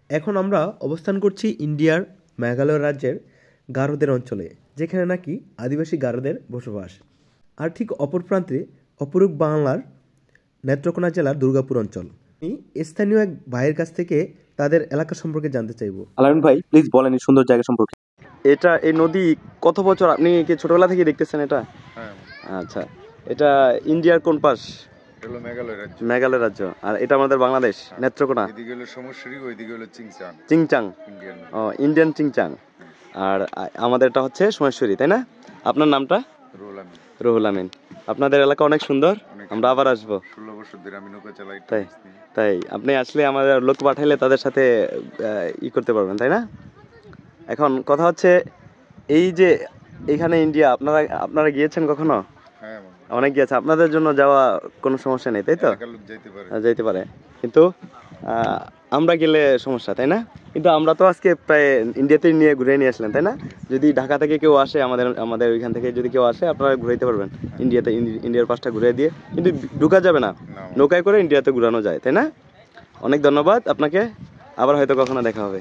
এখন আমরা অবস্থান করছি ইন্ডিয়ার মেঘালয় রাজ্যের গারোদের অঞ্চলে, যেখানে নাকি আদিবাসী গারোদের বসবাস। আর ঠিক অপর প্রান্তে অপরূপ বাংলার নেত্রকোনা জেলার দুর্গাপুর অঞ্চল। আমি স্থানীয় এক ভাইয়ের কাছ থেকে তাদের এলাকা সম্পর্কে জানতে চাইবো। আলামিন ভাই, প্লিজ বলেন এই সুন্দর জায়গা সম্পর্কে। এই নদী কত বছর আপনি কি ছোটবেলা থেকে দেখতেছেন এটা? হ্যাঁ। আচ্ছা, এটা ইন্ডিয়ার কোন পাশ? হলো মেঘালয় রাজ্য। মেঘালয় রাজ্য। আর এটা আমাদের বাংলাদেশ, নেত্রকোনা। এদিকে হলো সমশ্রী, ওইদিকে হলো চিংচাং। চিংচাং, ইন্ডিয়ান। ইন্ডিয়ান চিংচাং। আর আমাদেরটা হচ্ছে সোমেশ্বরী, তাই না? আপনার নামটা? রুহুল আমিন। রুহুল আমিন। আপনাদের এলাকা অনেক সুন্দর, আমরা আবার আসবো। 16 বছর ধরে আমি নৌকা চালাই। তাই আপনি আসলে আমাদের লোক পাঠাইলে তাদের সাথে করতে পারবেন, তাই না? এখন কথা হচ্ছে এই যে এখানে ইন্ডিয়া, আপনারা গিয়েছেন কখনো? হ্যাঁ, অনেক গিয়েছে। আপনাদের জন্য যাওয়া কোনো সমস্যা নেই, তাই তো? যাইতে পারে, কিন্তু আমরা গেলে সমস্যা, তাই না? কিন্তু আমরা তো আজকে প্রায় ইন্ডিয়াতেই নিয়ে ঘুরে নিয়ে আসলেন, তাই না? যদি ঢাকা থেকে কেউ আসে, আমাদের ওইখান থেকে যদি কেউ আসে, আপনারা ঘুরাইতে পারবেন ইন্ডিয়াতে। ইন্ডিয়ার পাশটা ঘুরে দিয়ে, কিন্তু ঢুকা যাবে না, নৌকায় করে ইন্ডিয়াতে ঘুরানো যায়, তাই না? অনেক ধন্যবাদ আপনাকে, আবার হয়তো কখনো দেখা হবে।